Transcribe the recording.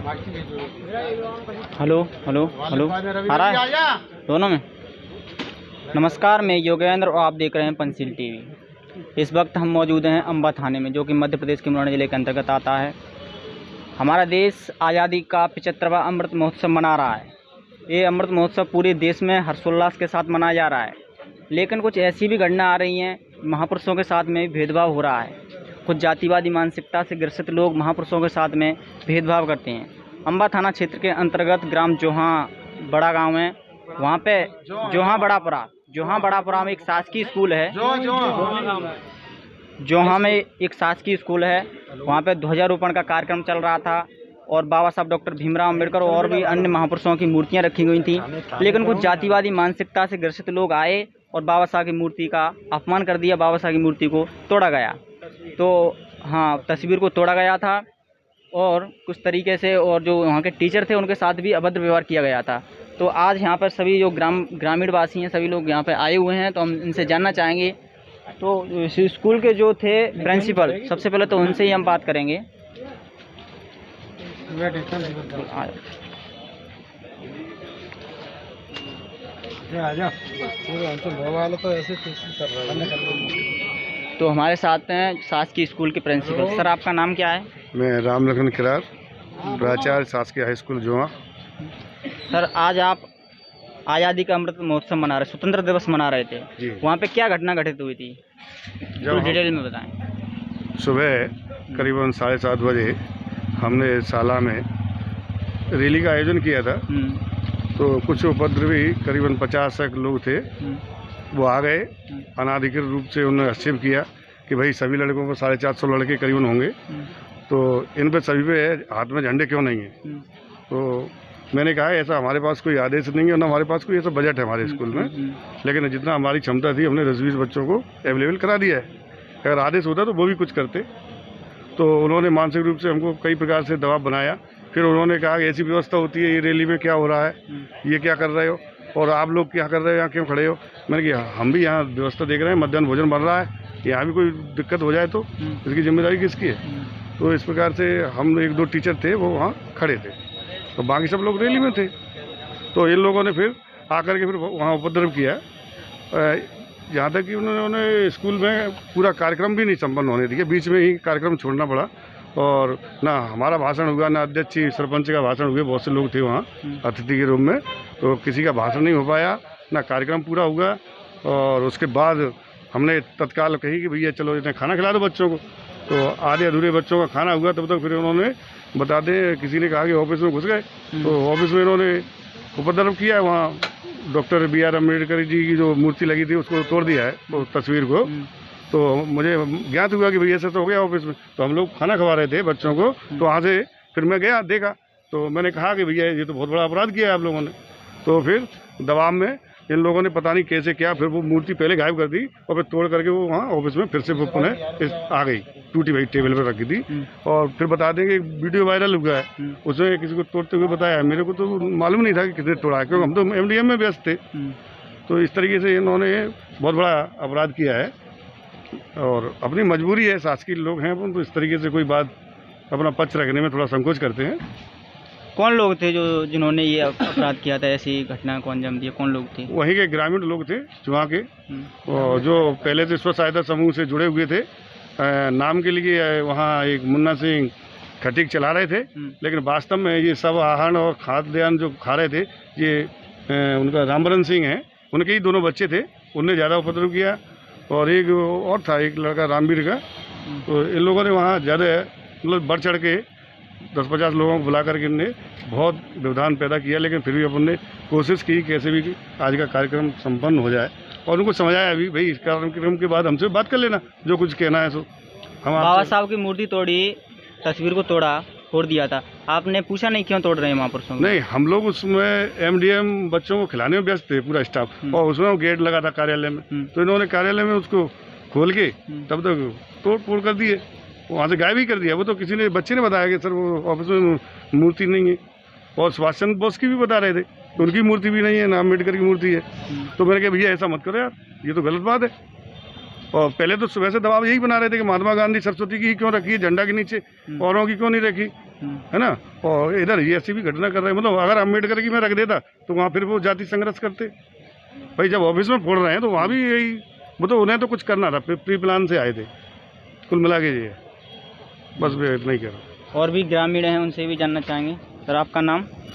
Hello hello hello आ रहा है दोनों में। नमस्कार, मैं योगेंद्र और आप देख रहे हैं पंचशील टीवी। इस वक्त हम मौजूद हैं अम्बा थाने में, जो कि मध्य प्रदेश के मुरैना जिले के अंतर्गत आता है। हमारा देश आज़ादी का 75वां अमृत महोत्सव मना रहा है। ये अमृत महोत्सव पूरे देश में हर्षोल्लास के साथ मनाया जा रहा है, लेकिन कुछ ऐसी भी घटना आ रही हैं, महापुरुषों के साथ में भेदभाव हो रहा है। कुछ जातिवादी मानसिकता से ग्रसित लोग महापुरुषों के साथ में भेदभाव करते हैं। अम्बा थाना क्षेत्र के अंतर्गत ग्राम जोहा बड़ा गांव है, वहाँ पे जोहा बड़ापुरा में एक शासकीय स्कूल है। जोहा में एक शासकीय स्कूल है, वहाँ पे ध्वजारोपण का कार्यक्रम चल रहा था और बाबा साहब डॉक्टर भीमराव अम्बेडकर और भी अन्य महापुरुषों की मूर्तियाँ रखी गई थी। लेकिन कुछ जातिवादी मानसिकता से ग्रसित लोग आए और बाबा साहब की मूर्ति का अपमान कर दिया। बाबा साहब की मूर्ति को तोड़ा गया, तो हाँ, तस्वीर को तोड़ा गया था और कुछ तरीके से, और जो वहाँ के टीचर थे उनके साथ भी अभद्र व्यवहार किया गया था। तो आज यहाँ पर सभी जो ग्रामीण वासी हैं, सभी लोग यहाँ पे आए हुए हैं, तो हम इनसे जानना चाहेंगे। तो इस स्कूल के जो थे प्रिंसिपल, सबसे पहले तो उनसे ही हम बात करेंगे। तो हमारे साथ हैं शासकीय स्कूल के प्रिंसिपल। सर, आपका नाम क्या है? मैं राम लखन किरार, प्राचार्य शासकीय हाई स्कूल जोहा। सर, आज आप आज़ादी का अमृत महोत्सव मना रहे, स्वतंत्र दिवस मना रहे थे जी। वहाँ पे क्या घटना घटित हुई थी, जो डिटेल में बताएं। सुबह करीबन 7:30 बजे हमने शाला में रैली का आयोजन किया था। तो कुछ उपद्रवी करीबन 50 लोग थे, वो आ गए। अनाधिकृत रूप से उन्होंने हस्तक्षेप किया कि भाई सभी लड़कों को 450 लड़के करीबन होंगे, तो इन पे सभी पे हाथ में झंडे क्यों नहीं है। तो मैंने कहा ऐसा हमारे पास कोई आदेश नहीं है, ना हमारे पास कोई ऐसा बजट है हमारे स्कूल में, लेकिन जितना हमारी क्षमता थी हमने 10-20 बच्चों को अवेलेबल करा दिया है। अगर आदेश होता तो वो भी कुछ करते। तो उन्होंने मानसिक रूप से हमको कई प्रकार से दबाव बनाया। फिर उन्होंने कहा कि ऐसी व्यवस्था होती है, ये रैली में क्या हो रहा है, ये क्या कर रहे हो और आप लोग क्या कर रहे हो, यहाँ क्यों खड़े हो। मैंने कहा हम भी यहाँ व्यवस्था देख रहे हैं, मध्याह्न भोजन बन रहा है, यहाँ भी कोई दिक्कत हो जाए तो इसकी जिम्मेदारी किसकी है। तो इस प्रकार से हम 1-2 टीचर थे वो वहाँ खड़े थे, तो बाकी सब लोग रैली में थे। तो इन लोगों ने फिर आकर के फिर वहाँ उपद्रव किया, यहाँ तक कि उन्होंने स्कूल में पूरा कार्यक्रम भी नहीं संपन्न होने दिया, बीच में ही कार्यक्रम छोड़ना पड़ा। और ना हमारा भाषण हुआ, ना अध्यक्ष सरपंच का भाषण हुआ, बहुत से लोग थे वहाँ अतिथि के रूप में, तो किसी का भाषण नहीं हो पाया, ना कार्यक्रम पूरा हुआ। और उसके बाद हमने तत्काल कही कि भैया चलो इन्हें खाना खिला दो बच्चों को। तो आधे अधूरे बच्चों का खाना हुआ, तब तक फिर उन्होंने बता दें किसी ने कहा कि ऑफिस में घुस गए। तो ऑफिस में इन्होंने उपद्रव किया, वहाँ डॉक्टर BR अम्बेडकर जी की जो मूर्ति लगी थी उसको तोड़ दिया है, वो तस्वीर को। तो मुझे ज्ञात हुआ कि भैया ऐसा तो हो गया ऑफिस में। तो हम लोग खाना खवा रहे थे बच्चों को, तो वहाँ से फिर मैं गया, देखा, तो मैंने कहा कि भैया ये तो बहुत बड़ा अपराध किया है आप लोगों ने। तो फिर दबाव में इन लोगों ने पता नहीं कैसे क्या, फिर वो मूर्ति पहले गायब कर दी और फिर तोड़ करके वो वहाँ ऑफिस में फिर से वो पुनः आ गई, टूटी भाई टेबल पर रखी थी। और फिर बता दें कि वीडियो वायरल हुआ है, उसमें किसी को तोड़ते हुए बताया। मेरे को तो मालूम नहीं था कि किसने तोड़ा है, क्योंकि हम तो MDM में व्यस्त थे। तो इस तरीके से इन्होंने बहुत बड़ा अपराध किया है और अपनी मजबूरी है, शासकीय लोग हैं तो इस तरीके से कोई बात अपना पक्ष रखने में थोड़ा संकोच करते हैं। कौन लोग थे जिन्होंने ये अपराध किया था, ऐसी घटना को अंजाम दिया, कौन लोग थे? वहीं के ग्रामीण लोग थे वहाँ के, और जो पहले से स्व सहायता समूह से जुड़े हुए थे। नाम के लिए वहाँ एक मुन्ना सिंह खटीक चला रहे थे, लेकिन वास्तव में ये सब आहार और खाद्यान्न जो खा रहे थे, ये उनका रामबरन सिंह है, उनके ही दोनों बच्चे थे, उनने ज़्यादा उपद्रव किया। और एक और था, एक लड़का रामवीर का। तो इन लोगों ने वहाँ ज़्यादा मतलब बढ़ चढ़ के 10-50 लोगों को बुला करके इनने बहुत व्यवधान पैदा किया, लेकिन फिर भी अपन ने कोशिश की कैसे भी आज का कार्यक्रम संपन्न हो जाए। और उनको समझाया भी भाई इस कार्यक्रम के बाद हमसे बात कर लेना, जो कुछ कहना है सो हम। बाबा साहब की मूर्ति तोड़ी, तस्वीर को तोड़ दिया था, आपने पूछा नहीं क्यों तोड़ रहे हैं महापुरुषों? नहीं, हम लोग उसमें MDM बच्चों को खिलाने में व्यस्त थे, पूरा स्टाफ, और उसमें गेट लगा था कार्यालय में। तो इन्होंने कार्यालय में उसको खोल के तब तक तोड़ कर दिए, वहाँ से गायब ही कर दिया। वो तो किसी ने, बच्चे ने बताया कि सर वो ऑफिस में मूर्ति नहीं है, और सुभाष चंद्र बोस की भी बता रहे थे तो उनकी मूर्ति भी नहीं है, ना अम्बेडकर की मूर्ति है। तो मैंने कहा भैया ऐसा मत करो यार, ये तो गलत बात है। और पहले तो सुबह से दबाव यही बना रहे थे कि महात्मा गांधी सरस्वती की क्यों रखी है झंडा के नीचे, औरों की क्यों नहीं रखी। है ना। और इधर ये ऐसी भी घटना कर रहे हैं, मतलब अगर अम्बेडकर की मैं रख देता तो वहाँ फिर वो जाति संघर्ष करते भाई। जब ऑफिस में फोड़ रहे हैं तो वहाँ भी यही, वो तो उन्हें तो कुछ करना था, प्री प्लान से आए थे। कुल मिला के ये बस मैं इतना ही कह रहा हूँ। और भी ग्रामीण हैं, उनसे भी जानना चाहेंगे। सर आपका नाम?